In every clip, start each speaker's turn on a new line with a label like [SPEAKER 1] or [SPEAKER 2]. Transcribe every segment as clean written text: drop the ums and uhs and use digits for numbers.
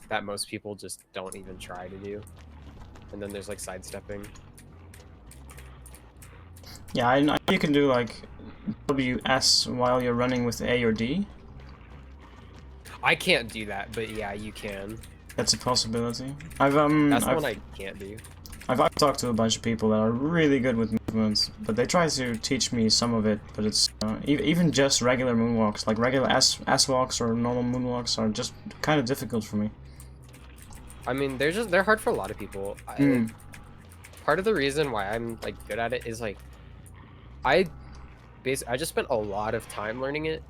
[SPEAKER 1] that most people just don't even try to do. And then there's like sidestepping.
[SPEAKER 2] Yeah, I know you can do like WS while you're running with A or D.
[SPEAKER 1] I can't do that, but yeah, you can.
[SPEAKER 2] That's a possibility.
[SPEAKER 1] That's the one I can't do.
[SPEAKER 2] I've talked to a bunch of people that are really good with movements, but they try to teach me some of it. But it's even just regular moonwalks, like regular S walks or normal moonwalks, are just kind of difficult for me.
[SPEAKER 1] I mean, they're hard for a lot of people. Part of the reason why I'm like good at it is like I just spent a lot of time learning it,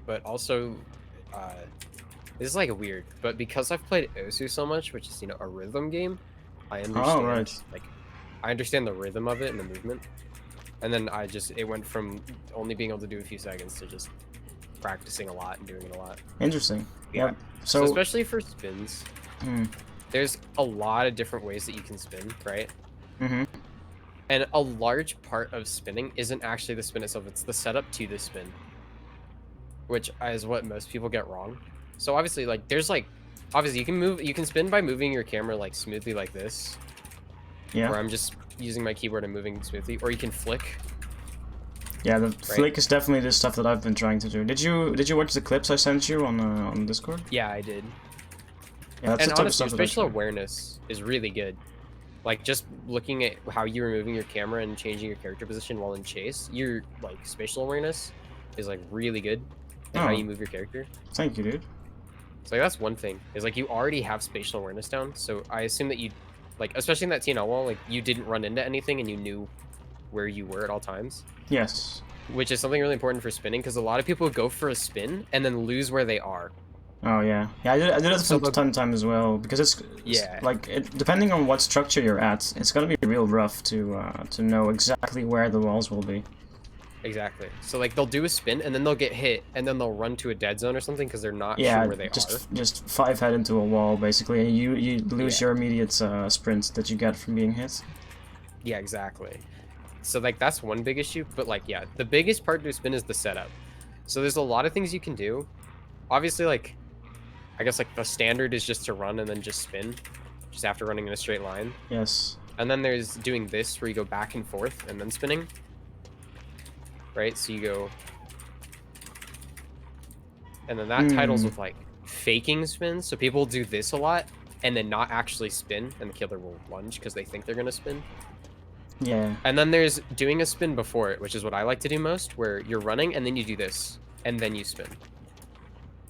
[SPEAKER 1] but also this is like weird. But because I've played Osu so much, which is a rhythm game, I understand.
[SPEAKER 2] Oh, right.
[SPEAKER 1] Like I understand the rhythm of it and the movement, and then it went from only being able to do a few seconds to just practicing a lot and doing it a lot.
[SPEAKER 2] Interesting.
[SPEAKER 1] Yeah.
[SPEAKER 2] Yep.
[SPEAKER 1] So especially for spins,
[SPEAKER 2] Hmm.
[SPEAKER 1] there's a lot of different ways that you can spin, right?
[SPEAKER 2] Mm-hmm.
[SPEAKER 1] And a large part of spinning isn't actually the spin itself, it's the setup to the spin, which is what most people get wrong. So obviously, like, obviously you can spin by moving your camera like smoothly like this.
[SPEAKER 2] Yeah.
[SPEAKER 1] Where I'm just using my keyboard and moving smoothly, or you can flick.
[SPEAKER 2] Yeah, the flick is definitely the stuff that I've been trying to do. Did you watch the clips I sent you on Discord?
[SPEAKER 1] Yeah, I did.
[SPEAKER 2] Yeah, that's
[SPEAKER 1] and
[SPEAKER 2] the type
[SPEAKER 1] honestly,
[SPEAKER 2] of stuff
[SPEAKER 1] spatial awareness is really good. Like, just looking at how you're moving your camera and changing your character position while in chase, your like spatial awareness is like really good in how you move your character.
[SPEAKER 2] Thank you, dude.
[SPEAKER 1] So like, that's one thing, is like you already have spatial awareness down, so I assume that you, like, especially in that TNL wall, like you didn't run into anything and you knew where you were at all times.
[SPEAKER 2] Yes.
[SPEAKER 1] Which is something really important for spinning, because a lot of people go for a spin and then lose where they are.
[SPEAKER 2] Oh yeah, yeah. I did it from time to time as well, because it's like depending on what structure you're at, it's gonna be real rough to know exactly where the walls will be.
[SPEAKER 1] Exactly. So like they'll do a spin and then they'll get hit and then they'll run to a dead zone or something because they're not sure where they are.
[SPEAKER 2] Just 5-head into a wall basically, and you lose your immediate sprint that you get from being hit.
[SPEAKER 1] Yeah, exactly. So like that's one big issue, but like yeah, the biggest part to spin is the setup. So there's a lot of things you can do. Obviously, like I guess like the standard is just to run and then just spin, just after running in a straight line.
[SPEAKER 2] Yes.
[SPEAKER 1] And then there's doing this where you go back and forth and then spinning. Right, so you go, and then that titles with like faking spins. So people do this a lot and then not actually spin, and the killer will lunge because they think they're gonna spin.
[SPEAKER 2] Yeah.
[SPEAKER 1] And then there's doing a spin before it, which is what I like to do most, where you're running and then you do this and then you spin.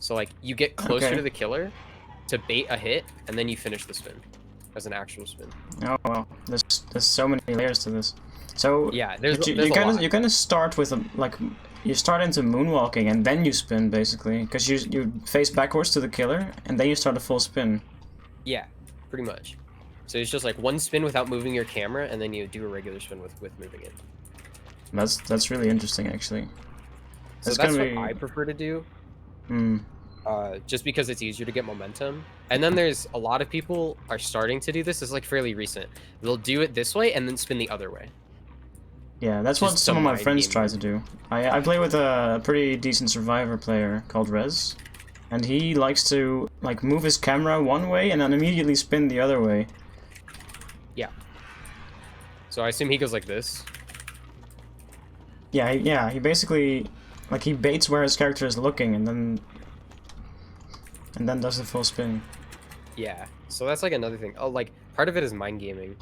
[SPEAKER 1] So like you get closer to the killer to bait a hit, and then you finish the spin as an actual spin.
[SPEAKER 2] Oh well, there's so many layers to this. So
[SPEAKER 1] yeah,
[SPEAKER 2] you kind of start with you start into moonwalking and then you spin basically, because you face backwards to the killer and then you start a full spin.
[SPEAKER 1] Yeah, pretty much. So it's just like one spin without moving your camera, and then you do a regular spin with moving it.
[SPEAKER 2] That's really interesting actually.
[SPEAKER 1] So that's what I prefer to do. Just because it's easier to get momentum. And then there's a lot of people are starting to do this. It's like fairly recent. They'll do it this way and then spin the other way.
[SPEAKER 2] Yeah, that's what some of my friends try to do. I play with a pretty decent Survivor player called Rez, and he likes to like move his camera one way and then immediately spin the other way.
[SPEAKER 1] Yeah. So I assume he goes like this.
[SPEAKER 2] Yeah, he basically like he baits where his character is looking and then does the full spin.
[SPEAKER 1] Yeah. So that's like another thing. Oh, like part of it is mind gaming.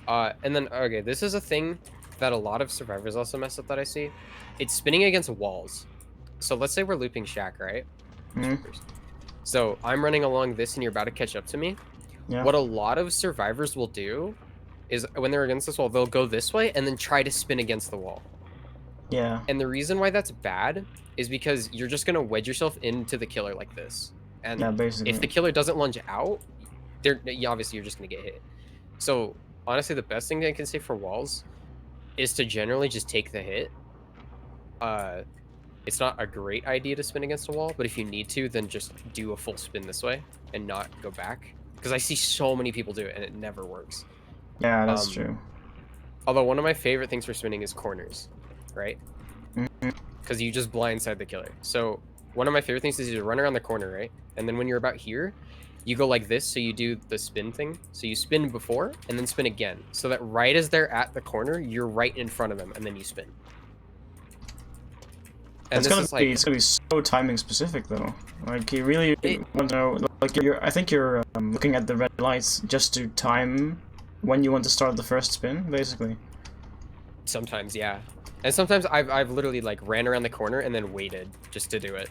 [SPEAKER 1] And then, okay, this is a thing that a lot of survivors also mess up that I see. It's spinning against walls. So let's say we're looping Shack, right? So I'm running along this and you're about to catch up to me.
[SPEAKER 2] Yeah.
[SPEAKER 1] What a lot of survivors will do is when they're against this wall, they'll go this way and then try to spin against the wall.
[SPEAKER 2] Yeah.
[SPEAKER 1] And the reason why that's bad is because you're just going to wedge yourself into the killer like this. And if the killer doesn't lunge out, obviously you're just going to get hit. So honestly, the best thing I can say for walls is to generally just take the hit. It's not a great idea to spin against a wall, but if you need to, then just do a full spin this way and not go back. Because I see so many people do it and it never works.
[SPEAKER 2] Yeah, that's true.
[SPEAKER 1] Although one of my favorite things for spinning is corners, right? Because you just blindside the killer. So one of my favorite things is you run around the corner, right? And then when you're about here, you go like this, so you do the spin thing. So you spin before, and then spin again. So that right as they're at the corner, you're right in front of them, and then you spin. And
[SPEAKER 2] it's gonna be so timing specific though. Like you really want to know. Like I think you're looking at the red lights just to time when you want to start the first spin, basically.
[SPEAKER 1] Sometimes, yeah. And sometimes I've literally like ran around the corner and then waited just to do it.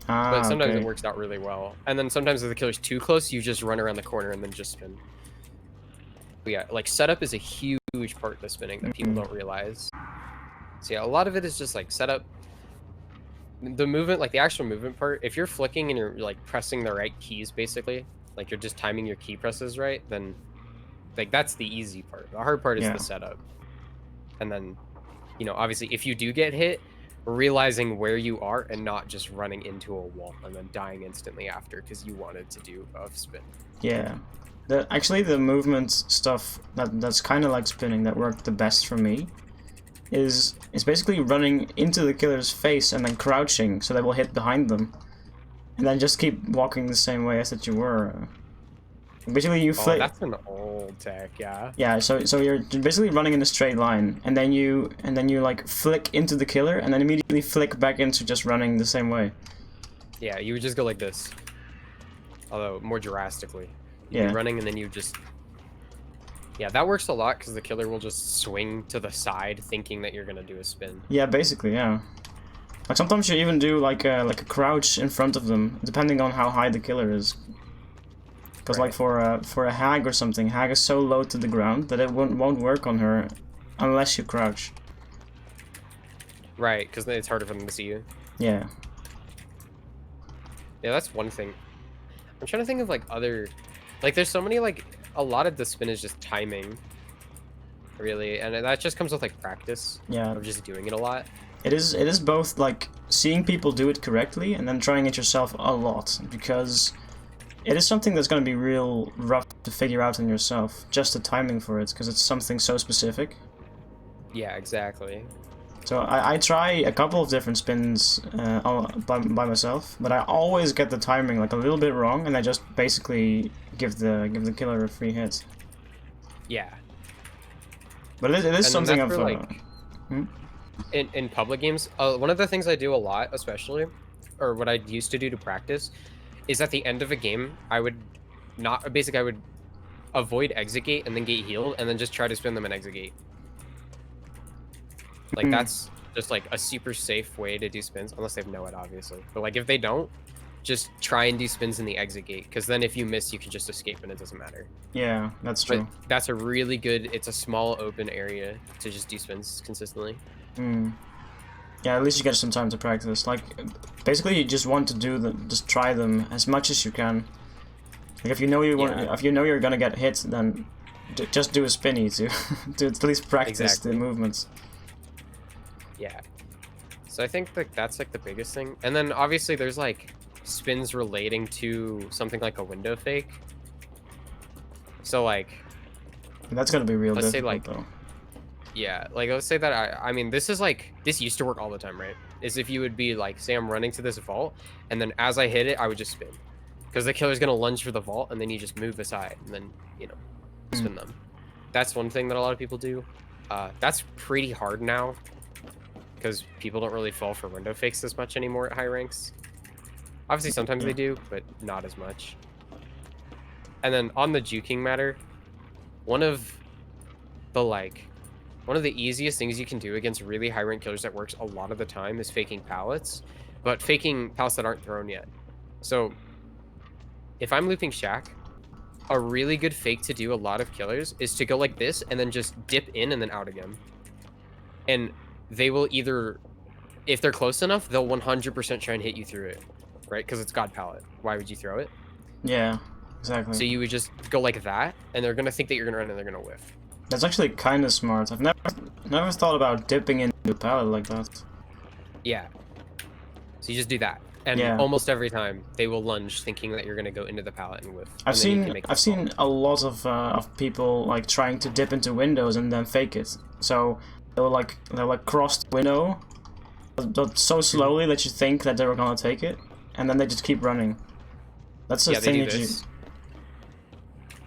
[SPEAKER 1] But sometimes it works out really well. And then sometimes if the killer's too close, you just run around the corner and then just spin. But yeah, like setup is a huge part of the spinning that people don't realize. So yeah, a lot of it is just like setup. The movement, like the actual movement part, if you're flicking and you're like pressing the right keys, basically, like you're just timing your key presses right, then like that's the easy part. The hard part is the setup. And then, you know, obviously if you do get hit, realizing where you are and not just running into a wall and then dying instantly after because you wanted to do a spin.
[SPEAKER 2] Yeah. Actually, the movement stuff that's kind of like spinning that worked the best for me is basically running into the killer's face and then crouching so they will hit behind them. And then just keep walking the same way as that you were. Basically, you flick.
[SPEAKER 1] Oh, that's an old tech, yeah.
[SPEAKER 2] Yeah, so you're basically running in a straight line, and then you like flick into the killer, and then immediately flick back into just running the same way.
[SPEAKER 1] Yeah, you would just go like this, although more drastically. You'd be running, and then you just. Yeah, that works a lot because the killer will just swing to the side, thinking that you're gonna do a spin.
[SPEAKER 2] Yeah, basically, yeah. Like sometimes you even do like a crouch in front of them, depending on how high the killer is. Because like for a hag or something, hag is so low to the ground that it won't work on her unless you crouch.
[SPEAKER 1] Right, because then it's harder for them to see you.
[SPEAKER 2] Yeah.
[SPEAKER 1] Yeah, that's one thing. I'm trying to think of like other, like there's so many like a lot of the spin is just timing, really, and that just comes with like practice.
[SPEAKER 2] Yeah.
[SPEAKER 1] Of just doing it a lot.
[SPEAKER 2] It is both like seeing people do it correctly and then trying it yourself a lot, because it is something that's going to be real rough to figure out on yourself, just the timing for it, because it's something so specific.
[SPEAKER 1] Yeah, exactly.
[SPEAKER 2] So I try a couple of different spins by myself, but I always get the timing like a little bit wrong, and I just basically give the killer a free hit.
[SPEAKER 1] Yeah.
[SPEAKER 2] But it is something of
[SPEAKER 1] like, in public games, one of the things I do a lot, especially, or what I used to do to practice, is at the end of a game, I would avoid exit gate and then get healed, and then just try to spin them in exit gate. Like that's just like a super safe way to do spins, unless they have know it, obviously. But like if they don't, just try and do spins in the exit gate, because then if you miss, you can just escape and it doesn't matter.
[SPEAKER 2] Yeah, that's true.
[SPEAKER 1] But that's a really good. It's a small open area to just do spins consistently.
[SPEAKER 2] Yeah, at least you get some time to practice. Like, basically, you just want to just try them as much as you can. Like, if you know if you know you're gonna get hit, then just do a spinny to at least practice the movements.
[SPEAKER 1] Yeah. So I think like that's like the biggest thing, and then obviously there's like spins relating to something like a window fake. So like,
[SPEAKER 2] that's gonna be real difficult,
[SPEAKER 1] say like,
[SPEAKER 2] though.
[SPEAKER 1] Yeah, like let's say that I mean this used to work all the time, right? Is if you would be like, say I'm running to this vault, and then as I hit it, I would just spin, because the killer's gonna lunge for the vault, and then you just move aside, and then spin them. That's one thing that a lot of people do. That's pretty hard now, because people don't really fall for window fakes as much anymore at high ranks. Obviously sometimes they do, but not as much. And then on the juking matter, one of the easiest things you can do against really high rank killers that works a lot of the time is faking pallets, but faking pallets that aren't thrown yet. So if I'm looping Shack, a really good fake to do a lot of killers is to go like this and then just dip in and then out again. And they will either, if they're close enough, they'll 100% try and hit you through it, right? Because it's God pallet. Why would you throw it?
[SPEAKER 2] Yeah, exactly.
[SPEAKER 1] So you would just go like that, and they're gonna think that you're gonna run and they're gonna whiff.
[SPEAKER 2] That's actually kind of smart. I've never thought about dipping into a pallet like that.
[SPEAKER 1] Yeah. So you just do that, and almost every time they will lunge, thinking that you're gonna go into the pallet and whiff.
[SPEAKER 2] I've seen a lot of people like trying to dip into windows and then fake it. So they'll like cross the window, but so slowly that you think that they were gonna take it, and then they just keep running. That's the
[SPEAKER 1] yeah, they
[SPEAKER 2] thing
[SPEAKER 1] do
[SPEAKER 2] that you...
[SPEAKER 1] this.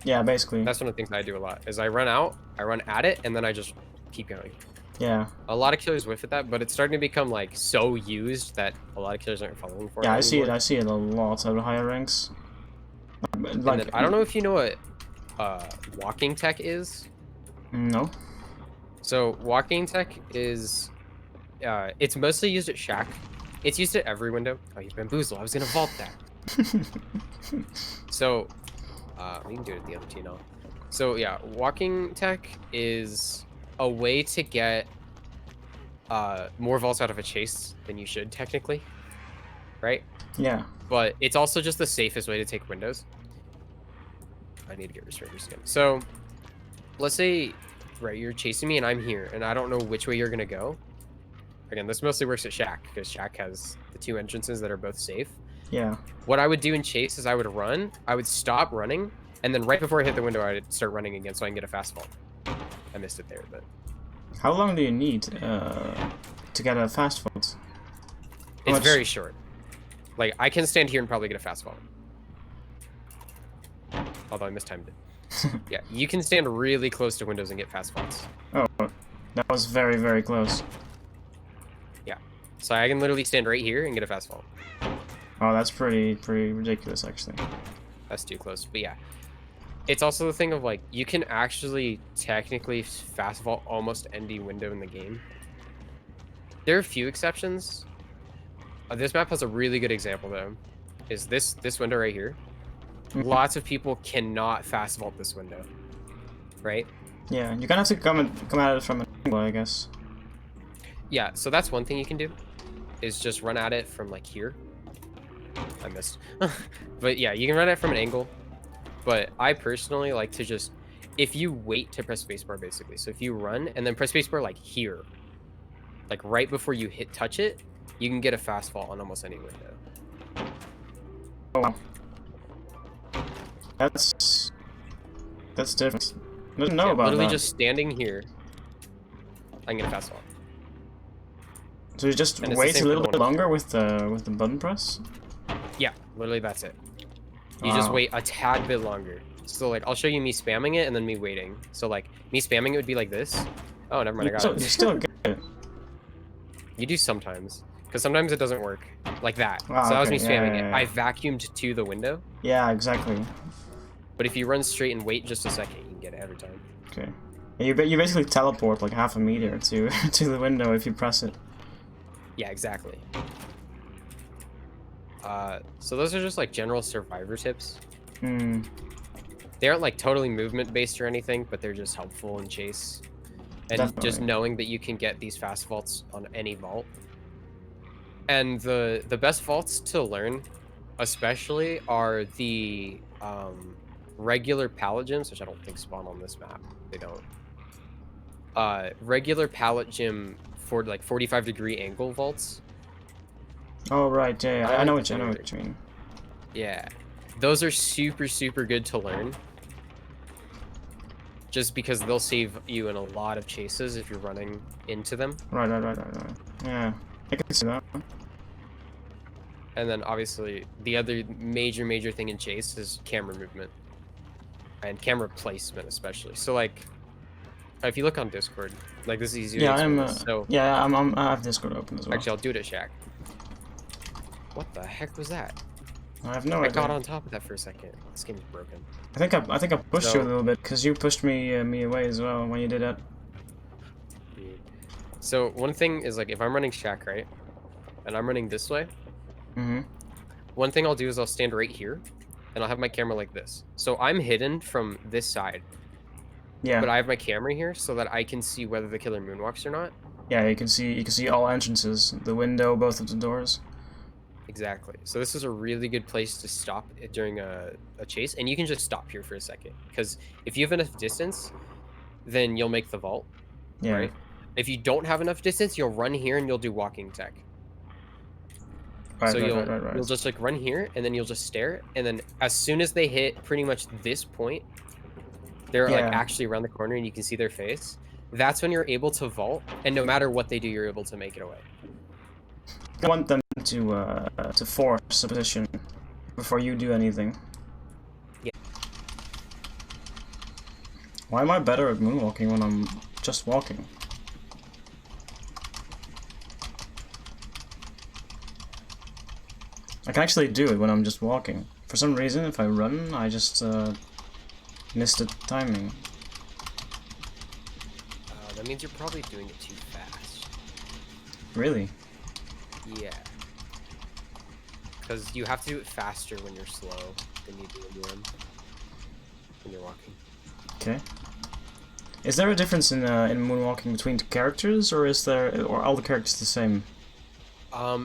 [SPEAKER 2] Yeah, basically.
[SPEAKER 1] That's one of the things I do a lot, is I run out, I run at it, and then I just keep going.
[SPEAKER 2] Yeah.
[SPEAKER 1] A lot of killers whiff at that, but it's starting to become like so used that a lot of killers aren't falling for
[SPEAKER 2] Yeah,
[SPEAKER 1] it anymore.
[SPEAKER 2] I see it a lot at the higher ranks.
[SPEAKER 1] And then, I don't know if you know what walking tech is.
[SPEAKER 2] No.
[SPEAKER 1] So walking tech is, it's mostly used at Shack. It's used at every window. Oh, you bamboozle! I was gonna vault that. So, we can do it at the other T now. So yeah, walking tech is a way to get more vaults out of a chase than you should technically, right?
[SPEAKER 2] Yeah.
[SPEAKER 1] But it's also just the safest way to take windows. I need to get restrainers again. So let's say, right, you're chasing me and I'm here and I don't know which way you're gonna go. Again, this mostly works at Shack because Shack has the 2 entrances that are both safe.
[SPEAKER 2] Yeah.
[SPEAKER 1] What I would do in chase is I would run, I would stop running, and then right before I hit the window, I would start running again so I can get a fast vault. I missed it there, but...
[SPEAKER 2] How long do you need to get a fast vault?
[SPEAKER 1] It's very short. Like, I can stand here and probably get a fast vault. Although I mistimed it. Yeah, you can stand really close to windows and get fast vaults.
[SPEAKER 2] Oh, that was very, very close.
[SPEAKER 1] Yeah. So I can literally stand right here and get a fast vault.
[SPEAKER 2] Oh, that's pretty ridiculous, actually.
[SPEAKER 1] That's too close, but yeah. It's also the thing of, like, you can actually technically fast vault almost any window in the game. There are a few exceptions. This map has a really good example, though. Is this window right here. Lots of people cannot fast vault this window, right?
[SPEAKER 2] Yeah, you're gonna have to come at it from an angle, I guess.
[SPEAKER 1] Yeah, so that's one thing you can do, is just run at it from, like, here. I missed. But yeah, you can run it from an angle. But I personally like to just, if you wait to press spacebar, basically. So if you run and then press spacebar like here, like right before you touch it, you can get a fast vault on almost any window.
[SPEAKER 2] Oh, wow. That's different. I didn't know about
[SPEAKER 1] literally
[SPEAKER 2] that.
[SPEAKER 1] just standing here, I can get a fast vault.
[SPEAKER 2] So you just wait a little bit longer with the button press?
[SPEAKER 1] Yeah, literally that's it. You just wait a tad bit longer. So like, I'll show you me spamming it and then me waiting. So like, me spamming it would be like this. Oh, never mind, I got it.
[SPEAKER 2] You still get it.
[SPEAKER 1] You do sometimes. Because sometimes it doesn't work. Like that.
[SPEAKER 2] Ah,
[SPEAKER 1] so that was me
[SPEAKER 2] okay,
[SPEAKER 1] spamming
[SPEAKER 2] yeah.
[SPEAKER 1] it. I vacuumed to the window.
[SPEAKER 2] Yeah, exactly.
[SPEAKER 1] But if you run straight and wait just a second, you can get it every time.
[SPEAKER 2] Okay. Yeah, you basically teleport like half a meter to to the window if you press it.
[SPEAKER 1] Yeah, exactly. So those are just like general survivor tips.
[SPEAKER 2] Hmm.
[SPEAKER 1] They aren't like totally movement based or anything, but they're just helpful in chase. And
[SPEAKER 2] Definitely.
[SPEAKER 1] just knowing that you can get these fast vaults on any vault. And the best vaults to learn, especially, are the regular pallet gyms, which I don't think spawn on this map. They don't. Regular pallet gym for like 45-degree angle vaults.
[SPEAKER 2] Oh right, yeah, I know what you mean.
[SPEAKER 1] Yeah, those are super good to learn. Just because they'll save you in a lot of chases if you're running into them.
[SPEAKER 2] Right. Yeah, I can see that.
[SPEAKER 1] And then obviously the other major thing in chase is camera movement and camera placement, especially. So like, if you look on Discord, like this is easy.
[SPEAKER 2] Yeah, I have Discord open as well.
[SPEAKER 1] Actually, I'll do it at Shack. What the heck was that?
[SPEAKER 2] I have no
[SPEAKER 1] I
[SPEAKER 2] idea.
[SPEAKER 1] got on top of that for a second. This game's broken.
[SPEAKER 2] I think I pushed you a little bit because you pushed me away as well when you did that.
[SPEAKER 1] So one thing is like if I'm running Shack, right, and I'm running this way. One thing I'll do is I'll stand right here, and I'll have my camera like this. So I'm hidden from this side.
[SPEAKER 2] Yeah.
[SPEAKER 1] But I have my camera here so that I can see whether the killer moonwalks or not.
[SPEAKER 2] Yeah, you can see all entrances, the window, both of the doors.
[SPEAKER 1] Exactly. So this is a really good place to stop during a chase, and you can just stop here for a second because if you have enough distance, then you'll make the vault.
[SPEAKER 2] Yeah.
[SPEAKER 1] Right. If you don't have enough distance, you'll run here and you'll do walking tech.
[SPEAKER 2] Right,
[SPEAKER 1] so
[SPEAKER 2] right.
[SPEAKER 1] You'll just like run here and then you'll just stare, and then as soon as they hit pretty much this point, they're like actually around the corner and you can see their face. That's when you're able to vault, and no matter what they do, you're able to make it away.
[SPEAKER 2] I want them to force a position before you do anything.
[SPEAKER 1] Yeah.
[SPEAKER 2] Why am I better at moonwalking when I'm just walking? I can actually do it when I'm just walking. For some reason, if I run, I just miss the timing.
[SPEAKER 1] That means you're probably doing it too fast.
[SPEAKER 2] Really?
[SPEAKER 1] Yeah. Because you have to do it faster when you're slow than you do when you're walking.
[SPEAKER 2] Okay. Is there a difference in moonwalking between the characters, or are all the characters the same?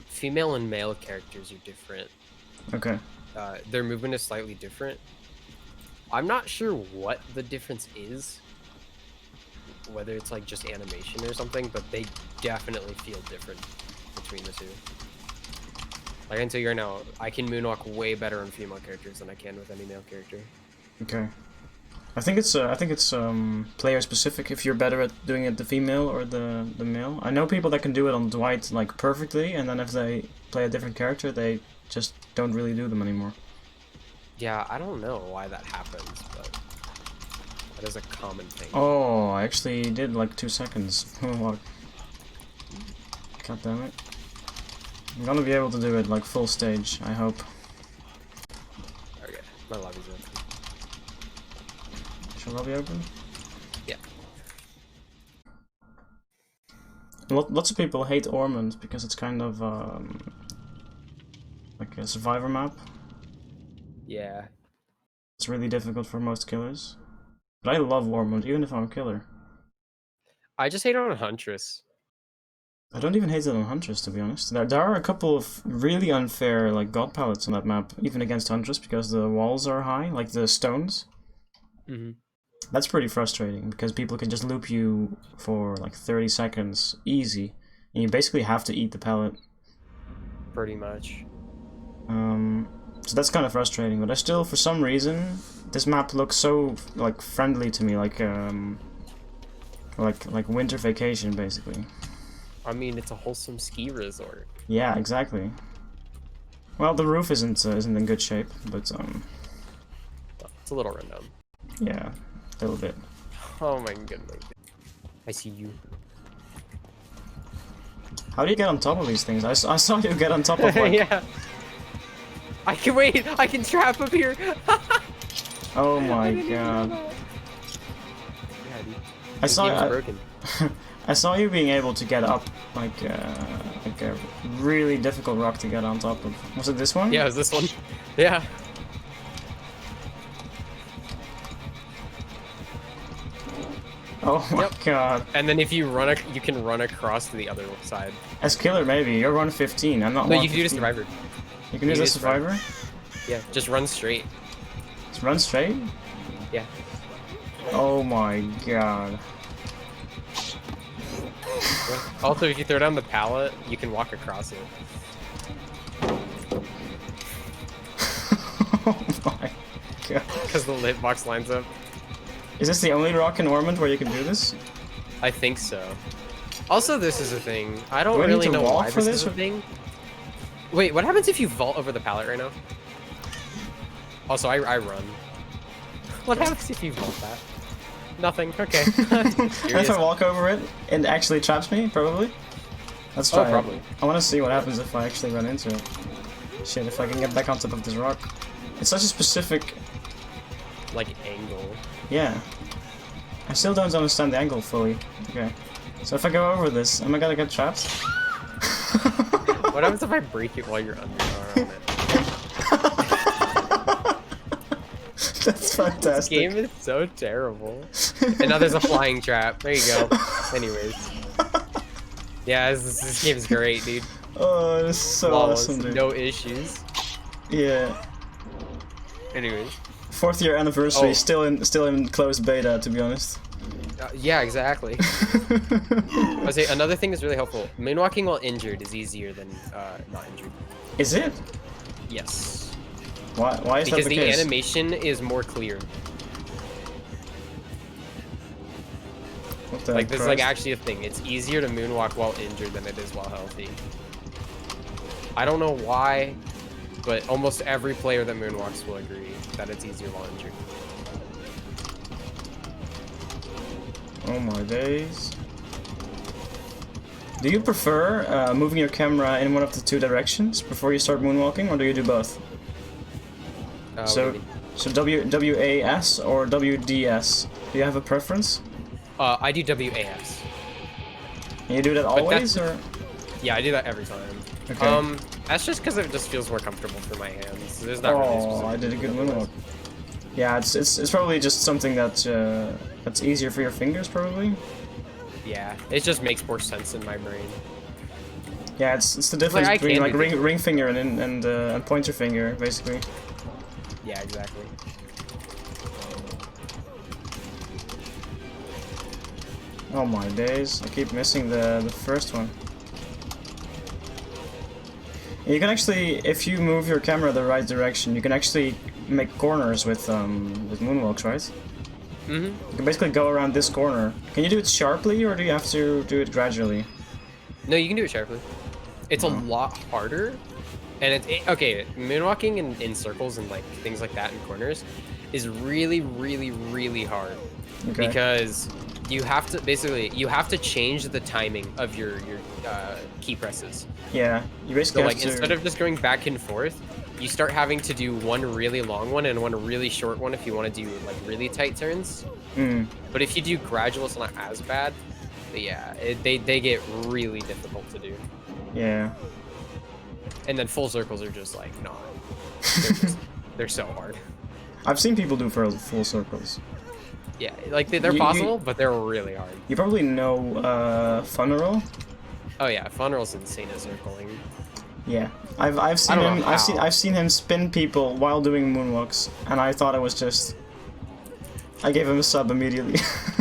[SPEAKER 1] Female and male characters are different.
[SPEAKER 2] Okay.
[SPEAKER 1] Their movement is slightly different. I'm not sure what the difference is, whether it's like just animation or something, but they definitely feel different between the two. Like, until you're now, I can moonwalk way better on female characters than I can with any male character.
[SPEAKER 2] Okay. I think it's player specific if you're better at doing it the female or the male. I know people that can do it on Dwight like perfectly, and then if they play a different character, they just don't really do them anymore.
[SPEAKER 1] Yeah, I don't know why that happens, but that is a common thing.
[SPEAKER 2] Oh, I actually did like 2 seconds. God damn it. I'm gonna be able to do it like full stage, I hope.
[SPEAKER 1] Okay, my lobby's open.
[SPEAKER 2] Should lobby open?
[SPEAKER 1] Yeah.
[SPEAKER 2] Lots of people hate Ormond because it's kind of like a survivor map.
[SPEAKER 1] Yeah.
[SPEAKER 2] It's really difficult for most killers. But I love Ormond, even if I'm a killer.
[SPEAKER 1] I just hate it on Huntress.
[SPEAKER 2] I don't even hate it on Huntress, to be honest. There are a couple of really unfair like god palettes on that map, even against Huntress, because the walls are high, like the stones.
[SPEAKER 1] Mm-hmm.
[SPEAKER 2] That's pretty frustrating, because people can just loop you for like 30 seconds, easy, and you basically have to eat the pallet.
[SPEAKER 1] Pretty much.
[SPEAKER 2] So that's kind of frustrating, but I still, for some reason, this map looks so like friendly to me, like winter vacation, basically.
[SPEAKER 1] I mean, it's a wholesome ski resort.
[SPEAKER 2] Yeah, exactly. Well, the roof isn't in good shape, but
[SPEAKER 1] it's a little rundown.
[SPEAKER 2] Yeah, a little bit.
[SPEAKER 1] Oh my goodness. I see you.
[SPEAKER 2] How do you get on top of these things? I saw you get on top of like...
[SPEAKER 1] Yeah. I can wait. I can trap up here.
[SPEAKER 2] Oh my god.
[SPEAKER 1] Yeah, dude.
[SPEAKER 2] I saw
[SPEAKER 1] broken.
[SPEAKER 2] I saw you being able to get up like a really difficult rock to get on top of. Was it this one?
[SPEAKER 1] Yeah, it was this one. Yeah.
[SPEAKER 2] Oh my god.
[SPEAKER 1] And then if you run, you can run across to the other side.
[SPEAKER 2] As killer, maybe you're 115. I'm not.
[SPEAKER 1] No, you can do the survivor.
[SPEAKER 2] You can do the survivor.
[SPEAKER 1] Yeah, just run straight.
[SPEAKER 2] Just run straight.
[SPEAKER 1] Yeah.
[SPEAKER 2] Oh my god.
[SPEAKER 1] Also, if you throw down the pallet, you can walk across it.
[SPEAKER 2] Oh my god.
[SPEAKER 1] Because the lit box lines up.
[SPEAKER 2] Is this the only rock in Ormond where you can do this?
[SPEAKER 1] I think so. Also, this is a thing. I don't really know why this is a thing. Wait, what happens if you vault over the pallet right now? Also, I run. What happens if you vault that? Nothing. Okay.
[SPEAKER 2] If I walk over it, it actually traps me, probably. Let's try
[SPEAKER 1] probably.
[SPEAKER 2] it. I want to see what happens if I actually run into it. Shit, if I can get back on top of this rock. It's such a specific...
[SPEAKER 1] like, angle.
[SPEAKER 2] Yeah. I still don't understand the angle fully. Okay. So if I go over this, am I gonna get trapped?
[SPEAKER 1] What happens if I break it while you're under on it?
[SPEAKER 2] That's fantastic.
[SPEAKER 1] This game is so terrible. And now there's a flying trap. There you go. Anyways. Yeah, this game is great, dude.
[SPEAKER 2] Oh, it's so awesome, dude.
[SPEAKER 1] No issues.
[SPEAKER 2] Yeah.
[SPEAKER 1] Anyways.
[SPEAKER 2] 4th year anniversary, still in closed beta, to be honest.
[SPEAKER 1] Yeah, exactly. I would say another thing is really helpful. Moonwalking while injured is easier than not injured.
[SPEAKER 2] Is it?
[SPEAKER 1] Yes.
[SPEAKER 2] Why is that the case?
[SPEAKER 1] Because the animation is more clear.
[SPEAKER 2] What the
[SPEAKER 1] like, this is like actually a thing. It's easier to moonwalk while injured than it is while healthy. I don't know why. but almost every player that moonwalks will agree that it's easier while injured.
[SPEAKER 2] Oh my days. Do you prefer moving your camera in one of the two directions before you start moonwalking, or do you do both? So WAS or WDS? Do you have a preference?
[SPEAKER 1] I do WAS.
[SPEAKER 2] And you do that always, or?
[SPEAKER 1] Yeah, I do that every time.
[SPEAKER 2] Okay.
[SPEAKER 1] That's just because it just feels more comfortable for my hands. There's not really specific.
[SPEAKER 2] I did a good moonwalk. Yeah, it's probably just something that that's easier for your fingers, probably.
[SPEAKER 1] Yeah, it just makes more sense in my brain.
[SPEAKER 2] Yeah, it's the difference
[SPEAKER 1] like,
[SPEAKER 2] between like ring finger and pointer finger, basically.
[SPEAKER 1] Yeah, exactly.
[SPEAKER 2] Oh my days! I keep missing the first one. You can actually, if you move your camera the right direction, you can actually make corners with moonwalks, right? Mm-hmm. You can basically go around this corner. Can you do it sharply, or do you have to do it gradually?
[SPEAKER 1] No, you can do it sharply. It's a lot harder, and okay. Moonwalking in circles and like things like that in corners is really, really, really hard because you have to change the timing of your key presses.
[SPEAKER 2] Yeah, you basically
[SPEAKER 1] so
[SPEAKER 2] have to...
[SPEAKER 1] instead of just going back and forth, you start having to do one really long one and one really short one if you want to do like really tight turns. But if you do gradual, it's not as bad. But yeah, they get really difficult to do.
[SPEAKER 2] Yeah.
[SPEAKER 1] And then full circles are just like not. They're so hard.
[SPEAKER 2] I've seen people do full circles.
[SPEAKER 1] Yeah, like they're possible, but they're really hard.
[SPEAKER 2] You probably know Funeral.
[SPEAKER 1] Oh yeah, Funeral's insane at circling.
[SPEAKER 2] Yeah, I've seen him spin people while doing moonwalks, and I thought it was just. I gave him a sub immediately.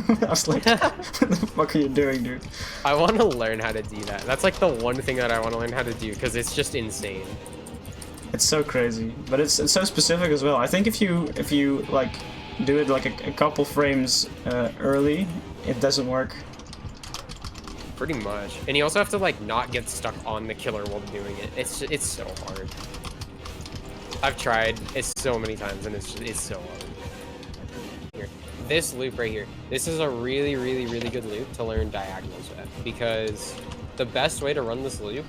[SPEAKER 2] I was like, what the fuck are you doing, dude?
[SPEAKER 1] I want to learn how to do that. That's like the one thing that I want to learn how to do, because it's just insane.
[SPEAKER 2] It's so crazy, but it's so specific as well. I think if you like do it like a couple frames early, it doesn't work.
[SPEAKER 1] Pretty much. And you also have to like not get stuck on the killer while doing it. It's so hard. I've tried it so many times, and it's so hard. Here, this loop right here. This is a really, really, really good loop to learn diagonals at, because the best way to run this loop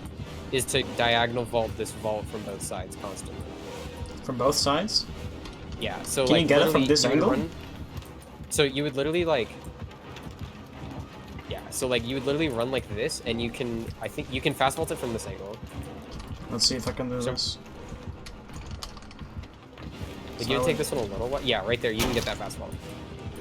[SPEAKER 1] is to diagonal vault this vault from both sides constantly.
[SPEAKER 2] From both sides?
[SPEAKER 1] Yeah. So
[SPEAKER 2] can you get it from this angle?
[SPEAKER 1] So you would literally like. Yeah, so like you would literally run like this, and you can, I think you can fast vault it from this angle.
[SPEAKER 2] Let's see if I can do this.
[SPEAKER 1] Like you take this one a little while. Yeah, right there, you can get that fast vault.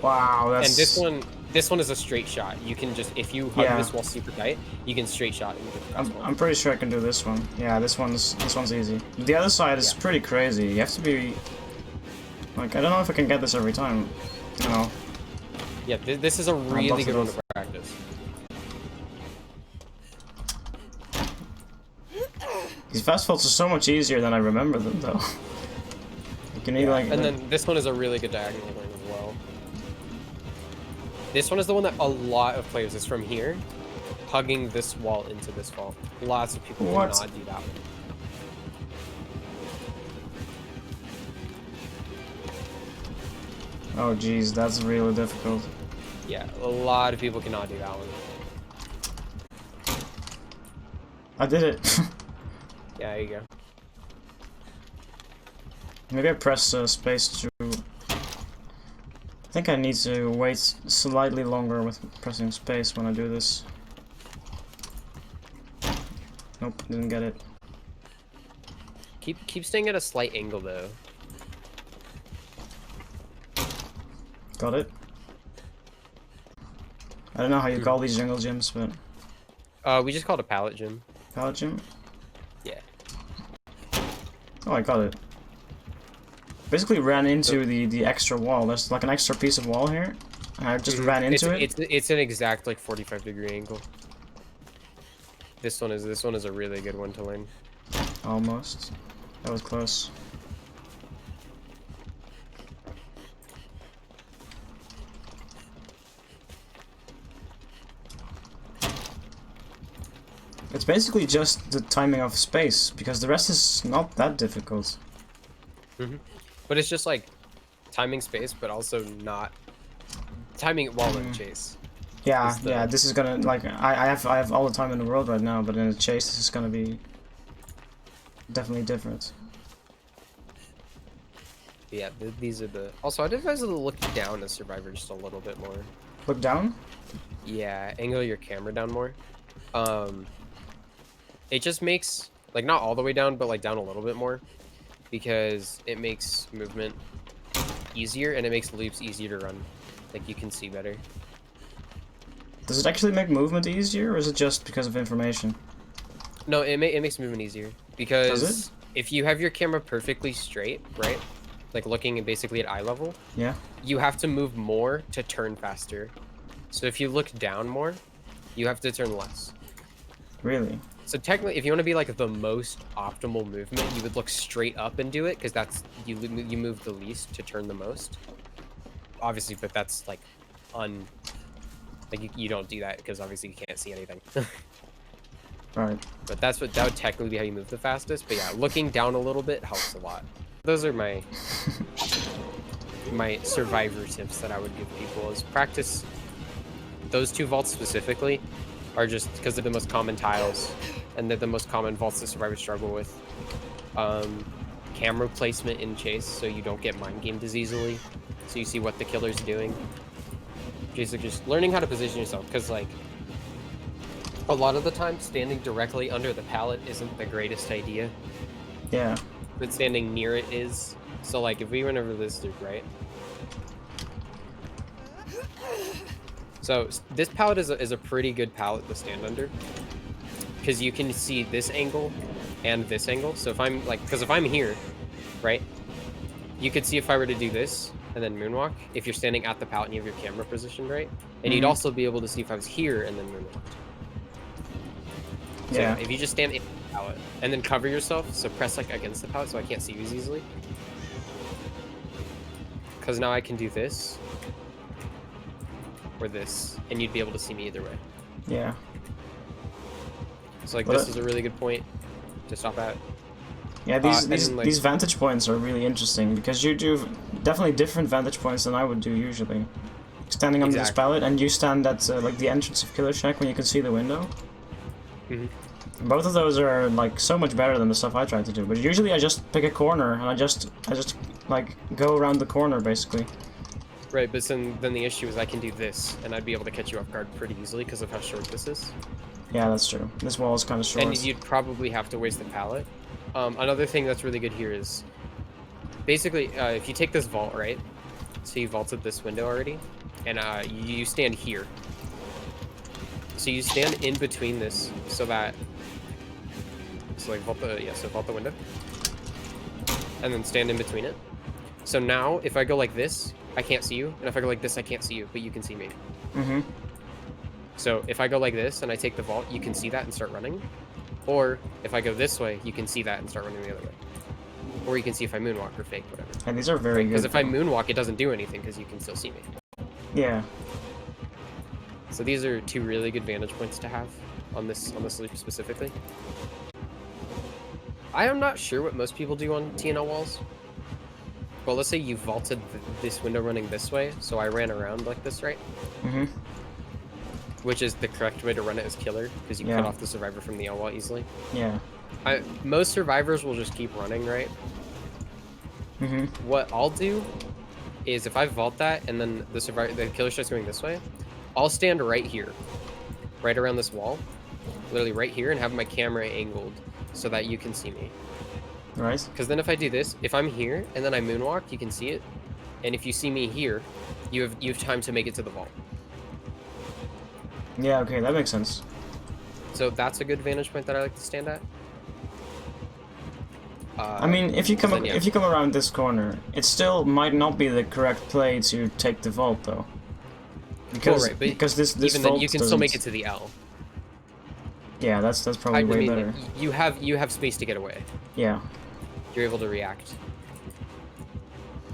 [SPEAKER 2] Wow, that's...
[SPEAKER 1] And this one is a straight shot. You can just, if you hug this wall super tight, you can straight shot and get the fast vault.
[SPEAKER 2] I'm pretty sure I can do this one. Yeah, this one's easy. The other side is pretty crazy. You have to be... Like, I don't know if I can get this every time. No.
[SPEAKER 1] Yeah, this is a really good one to practice.
[SPEAKER 2] These fast vaults are so much easier than I remember them, though. You can either like...
[SPEAKER 1] And then this one is a really good diagonal learn as well. This one is the one that a lot of players is from here, hugging this wall into this wall. Lots of people cannot do that one.
[SPEAKER 2] Oh geez, that's really difficult.
[SPEAKER 1] Yeah, a lot of people cannot do that one.
[SPEAKER 2] I did it.
[SPEAKER 1] Yeah, there you go.
[SPEAKER 2] Maybe I press space to... I think I need to wait slightly longer with pressing space when I do this. Nope, didn't get it.
[SPEAKER 1] Keep staying at a slight angle though.
[SPEAKER 2] Got it. I don't know how you call these jungle gyms, but...
[SPEAKER 1] we just called it a pallet gym.
[SPEAKER 2] Pallet gym?
[SPEAKER 1] Yeah.
[SPEAKER 2] Oh, I got it. Basically ran into the extra wall. There's like an extra piece of wall here. And I just ran into it.
[SPEAKER 1] It's an exact like 45-degree angle. This one is a really good one to learn.
[SPEAKER 2] Almost. That was close. It's basically just the timing of space, because the rest is not that difficult.
[SPEAKER 1] But it's just like timing space, but also not timing it while in chase.
[SPEAKER 2] Yeah, yeah. This is gonna like I have all the time in the world right now, but in a chase this is gonna be definitely different.
[SPEAKER 1] Yeah, these are the. Also, I'd advise you to look down as Survivor just a little bit more.
[SPEAKER 2] Look down?
[SPEAKER 1] Yeah, angle your camera down more. It just makes, like, not all the way down, but like down a little bit more, because it makes movement easier and it makes loops easier to run. Like, you can see better.
[SPEAKER 2] Does it actually make movement easier, or is it just because of information?
[SPEAKER 1] No, it makes movement easier, because if you have your camera perfectly straight, right? Like looking basically at eye level,
[SPEAKER 2] yeah,
[SPEAKER 1] you have to move more to turn faster. So if you look down more, you have to turn less.
[SPEAKER 2] Really?
[SPEAKER 1] So technically, if you want to be like the most optimal movement, you would look straight up and do it, because that's you move the least to turn the most. Obviously, but that's like you don't do that because obviously you can't see anything.
[SPEAKER 2] Right.
[SPEAKER 1] But that would technically be how you move the fastest. But yeah, looking down a little bit helps a lot. Those are my survivor tips that I would give people, is practice those two vaults specifically, are just because they're the most common tiles and they're the most common vaults that survivors struggle with. Camera placement in chase so you don't get mind gamed as easily, so you see what the killer's doing. Basically just learning how to position yourself, because like a lot of the time standing directly under the pallet isn't the greatest idea.
[SPEAKER 2] Yeah.
[SPEAKER 1] But standing near it is. So like if we went over this loop, right? So this pallet is a pretty good pallet to stand under, because you can see this angle and this angle. So if I'm like, because if I'm here, right, you could see if I were to do this and then moonwalk, if you're standing at the pallet and you have your camera positioned right, and you'd also be able to see if I was here and then moonwalked. So yeah, if you just stand in the pallet and then cover yourself, so press like against the pallet so I can't see you as easily. Because now I can do this or this, and you'd be able to see me either way.
[SPEAKER 2] Yeah.
[SPEAKER 1] So like this is a really good point to stop at.
[SPEAKER 2] Yeah, these vantage points are really interesting, because you do definitely different vantage points than I would do usually. Standing under this pallet, and you stand at like the entrance of Killer Shack when you can see the window. Both of those are like so much better than the stuff I tried to do. But usually I just pick a corner and I just like go around the corner basically.
[SPEAKER 1] Right, but then the issue is I can do this, and I'd be able to catch you off guard pretty easily because of how short this is.
[SPEAKER 2] Yeah, that's true. This wall is kind of short.
[SPEAKER 1] And you'd probably have to waste the pallet. Another thing that's really good here is, basically, if you take this vault, right? So you vaulted this window already, and you stand here. So you stand in between this, so that, so like vault the window, and then stand in between it. So now, if I go like this, I can't see you, and if I go like this, I can't see you, but you can see me. So if I go like this and I take the vault, you can see that and start running. Or if I go this way, you can see that and start running the other way. Or you can see if I moonwalk or fake, whatever.
[SPEAKER 2] And these are very good.
[SPEAKER 1] Because if I moonwalk, it doesn't do anything because you can still see me.
[SPEAKER 2] Yeah.
[SPEAKER 1] So these are two really good vantage points to have on this loop specifically. I am not sure what most people do on TNL walls. Well, let's say you vaulted this window running this way, so I ran around like this, right? Which is the correct way to run it as killer, because you cut off the survivor from the L wall easily.
[SPEAKER 2] Yeah.
[SPEAKER 1] Most survivors will just keep running, right? What I'll do is if I vault that and then the killer starts going this way, I'll stand right here, right around this wall, literally right here, and have my camera angled so that you can see me.
[SPEAKER 2] Right.
[SPEAKER 1] Because then if I do this, if I'm here and then I moonwalk, you can see it, and if you see me here, you have time to make it to the vault.
[SPEAKER 2] Yeah. Okay, that makes sense.
[SPEAKER 1] So that's a good vantage point that I like to stand at.
[SPEAKER 2] I mean, if you come around this corner, it still might not be the correct play to take the vault, though. Because this
[SPEAKER 1] even
[SPEAKER 2] vault
[SPEAKER 1] then you can still make it to the L.
[SPEAKER 2] Yeah, that's probably way better.
[SPEAKER 1] You have space to get away.
[SPEAKER 2] Yeah.
[SPEAKER 1] You're able to react.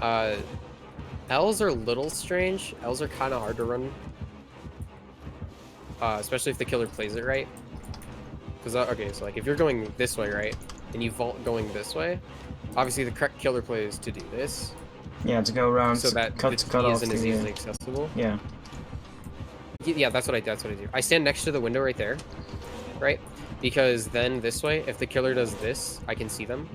[SPEAKER 1] L's are a little strange. L's are kind of hard to run. Especially if the killer plays it right. Because okay, so like if you're going this way, right, and you vault going this way, obviously the correct killer play is to do this.
[SPEAKER 2] Yeah, to go around,
[SPEAKER 1] so that
[SPEAKER 2] cut off
[SPEAKER 1] isn't as easily accessible.
[SPEAKER 2] Yeah.
[SPEAKER 1] Yeah, that's what I do. I stand next to the window right there, right? Because then this way, if the killer does this, I can see them.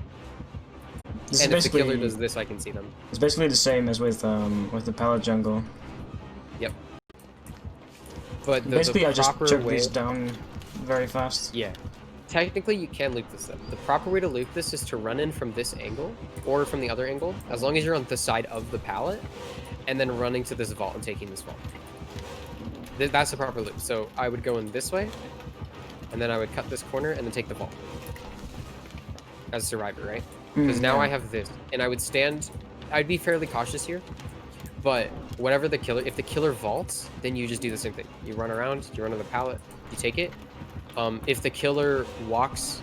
[SPEAKER 1] And if the killer does this, I can see them.
[SPEAKER 2] It's basically the same as with the pallet jungle.
[SPEAKER 1] Yep. But
[SPEAKER 2] basically, I just chuck
[SPEAKER 1] way...
[SPEAKER 2] these down very fast.
[SPEAKER 1] Yeah. Technically, you can loop this though. The proper way to loop this is to run in from this angle or from the other angle, as long as you're on the side of the pallet, and then running to this vault and taking this vault. That's the proper loop. So I would go in this way, and then I would cut this corner and then take the vault. As a survivor, right? Because now I have this, and I would stand. I'd be fairly cautious here, but whatever the killer, if the killer vaults, then you just do the same thing. You run around, you run to the pallet, you take it. If the killer walks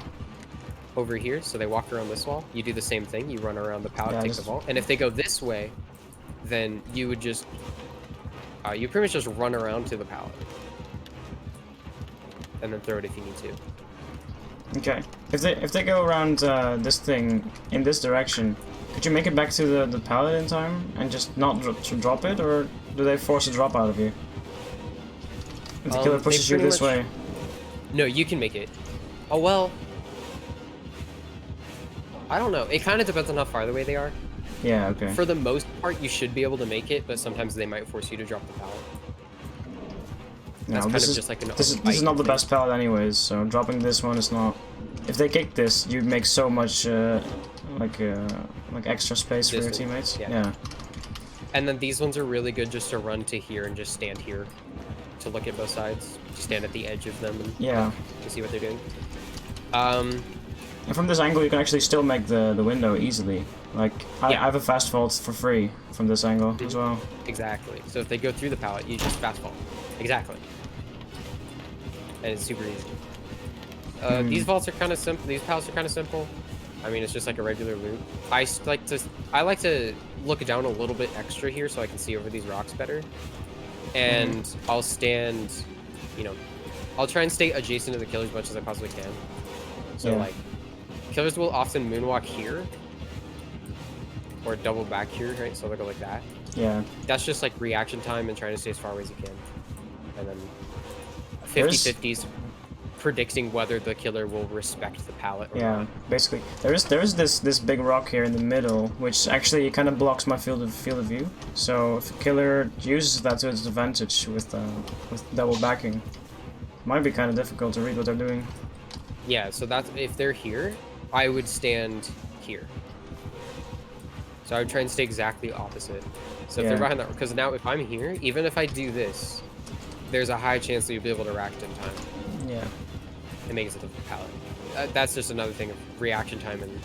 [SPEAKER 1] over here, so they walk around this wall, you do the same thing. You run around the pallet, take the vault, and if they go this way, then you would just you pretty much just run around to the pallet, and then throw it if you need to.
[SPEAKER 2] Okay. If they go around this thing in this direction, could you make it back to the pallet in time and just not drop it, or do they force a drop out of you? If the killer pushes you this way.
[SPEAKER 1] No, you can make it. Oh well. I don't know. It kind of depends on how far away they are.
[SPEAKER 2] Yeah. Okay.
[SPEAKER 1] For the most part, you should be able to make it, but sometimes they might force you to drop the pallet.
[SPEAKER 2] No, this is not the best pallet anyways, so dropping this one is not... If they kick this, you make so much, like extra space for your teammates. Yeah.
[SPEAKER 1] And then these ones are really good just to run to here and just stand here to look at both sides. Just stand at the edge of them and to see what they're doing.
[SPEAKER 2] And from this angle, you can actually still make the window easily. Like, I have a fast vault for free from this angle as well.
[SPEAKER 1] Exactly. So if they go through the pallet, you just fast vault. Exactly. And it's super easy. These vaults are kind of simple. These pallets are kind of simple. I mean, it's just like a regular loop. I like to look down a little bit extra here so I can see over these rocks better. And I'll stand, I'll try and stay adjacent to the killer as much as I possibly can. So like, killers will often moonwalk here or double back here, right? So they'll go like that.
[SPEAKER 2] Yeah.
[SPEAKER 1] That's just like reaction time and trying to stay as far away as you can. And then 50-50s predicting whether the killer will respect the pallet or not.
[SPEAKER 2] Basically. There is this big rock here in the middle, which actually kind of blocks my field of view. So if the killer uses that to its advantage with double backing, it might be kind of difficult to read what they're doing.
[SPEAKER 1] Yeah, so that's if they're here, I would stand here. So I would try and stay exactly opposite. So if they're behind that, because now if I'm here, even if I do this, there's a high chance that you'll be able to react in time.
[SPEAKER 2] Yeah.
[SPEAKER 1] It makes it to the pallet. That's just another thing of reaction time and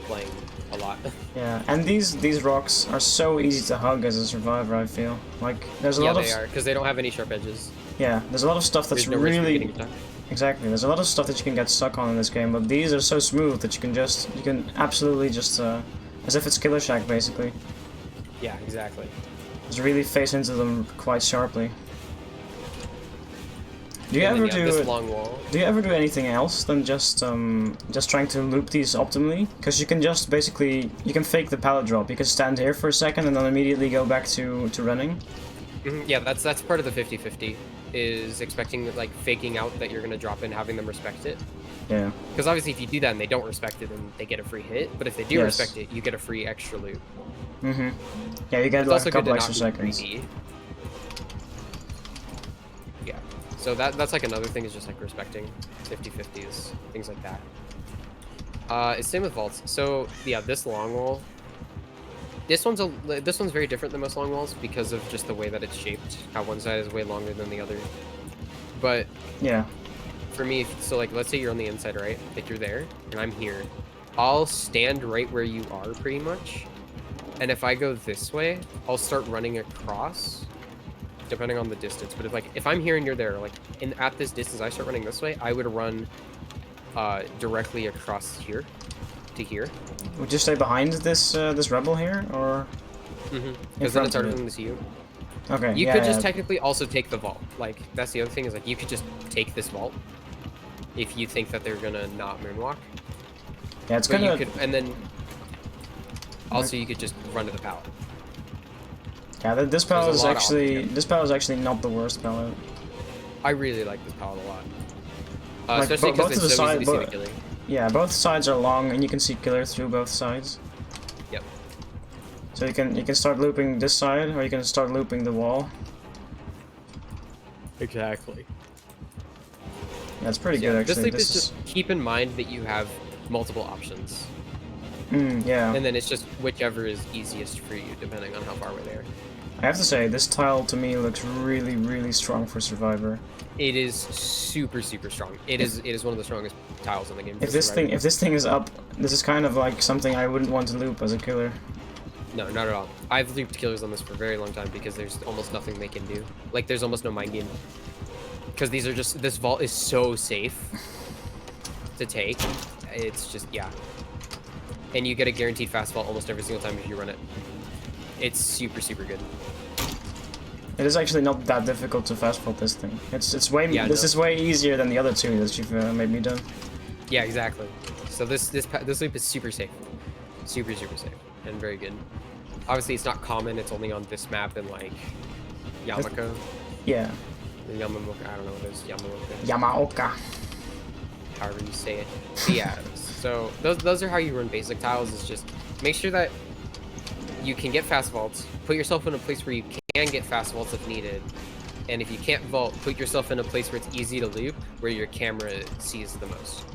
[SPEAKER 1] playing a lot.
[SPEAKER 2] Yeah, and these rocks are so easy to hug as a survivor, I feel. Like, there's a lot of...
[SPEAKER 1] Yeah, they are, because they don't have any sharp edges.
[SPEAKER 2] Yeah, there's a lot of stuff that's really... Exactly, there's a lot of stuff that you can get stuck on in this game, but these are so smooth that you can absolutely just, as if it's Killer Shack, basically.
[SPEAKER 1] Yeah, exactly.
[SPEAKER 2] Just really face into them quite sharply. Do you ever do anything else than just trying to loop these optimally? Because you can just basically fake the pallet drop. You can stand here for a second and then immediately go back to running.
[SPEAKER 1] Yeah, that's part of the 50-50. Is expecting like faking out that you're gonna drop in, having them respect it.
[SPEAKER 2] Yeah.
[SPEAKER 1] Because obviously, if you do that and they don't respect it, then they get a free hit. But if they do respect it, you get a free extra loop.
[SPEAKER 2] Yeah, you get like a couple extra seconds.
[SPEAKER 1] Yeah. So that's like another thing is just like respecting 50-50s, things like that. It's same with vaults. So yeah, this long wall. This one's very different than most long walls because of just the way that it's shaped. How one side is way longer than the other. But
[SPEAKER 2] yeah,
[SPEAKER 1] for me, so like let's say you're on the inside, right? Like you're there, and I'm here. I'll stand right where you are, pretty much. And if I go this way, I'll start running across, depending on the distance. But if I'm here and you're there, like at this distance, I start running this way, I would run directly across here to here.
[SPEAKER 2] Would you stay behind this this rebel here, or?
[SPEAKER 1] Because then it's harder for them to see you.
[SPEAKER 2] Okay.
[SPEAKER 1] You could just technically also take the vault. Like that's the other thing is like you could just take this vault. if you think that they're gonna not moonwalk.
[SPEAKER 2] Yeah, it's
[SPEAKER 1] But
[SPEAKER 2] kind
[SPEAKER 1] you
[SPEAKER 2] of.
[SPEAKER 1] could, and then also you could just run to the pallet.
[SPEAKER 2] Yeah, this
[SPEAKER 1] There's
[SPEAKER 2] palette
[SPEAKER 1] a
[SPEAKER 2] is
[SPEAKER 1] lot of
[SPEAKER 2] actually
[SPEAKER 1] options.
[SPEAKER 2] not the worst palette.
[SPEAKER 1] I really like this pallet a lot.
[SPEAKER 2] Like,
[SPEAKER 1] Especially
[SPEAKER 2] both
[SPEAKER 1] because
[SPEAKER 2] of the
[SPEAKER 1] it's so easy
[SPEAKER 2] sides,
[SPEAKER 1] to see the killer.
[SPEAKER 2] yeah, both sides are long, and you can see killer through both sides.
[SPEAKER 1] Yep.
[SPEAKER 2] So you can start looping this side, or you can start looping the wall.
[SPEAKER 1] Exactly.
[SPEAKER 2] That's pretty
[SPEAKER 1] So,
[SPEAKER 2] good
[SPEAKER 1] yeah,
[SPEAKER 2] actually.
[SPEAKER 1] this loop is just keep in mind that you have multiple options.
[SPEAKER 2] Yeah.
[SPEAKER 1] And then it's just whichever is easiest for you, depending on how far away they are.
[SPEAKER 2] I have to say, this tile to me looks really, really strong for Survivor.
[SPEAKER 1] It is super, super strong. It is one of the strongest tiles in the game.
[SPEAKER 2] If this thing is up, this is kind of like something I wouldn't want to loop as a killer.
[SPEAKER 1] No, not at all. I've looped killers on this for a very long time because there's almost nothing they can do. Like, there's almost no mind game. Because these are just, this vault is so safe to take. It's just, yeah. And you get a guaranteed fast vault almost every single time if you run it. It's super, super good.
[SPEAKER 2] It is actually not that difficult to fast vault this thing. It's way this is way easier than the other two that you've made me do.
[SPEAKER 1] Yeah, exactly. So this loop is super safe, super, super safe, and very good. Obviously, it's not common. It's only on this map and like Yamako.
[SPEAKER 2] Yeah.
[SPEAKER 1] Yamamoka. I don't know what it is. Yamamoka.
[SPEAKER 2] Yamaoka.
[SPEAKER 1] However you say it. But yeah. So those are how you run basic tiles. Is just make sure that you can get fast vaults. Put yourself in a place where you can get fast vaults if needed. And if you can't vault, put yourself in a place where it's easy to loop, where your camera sees the most.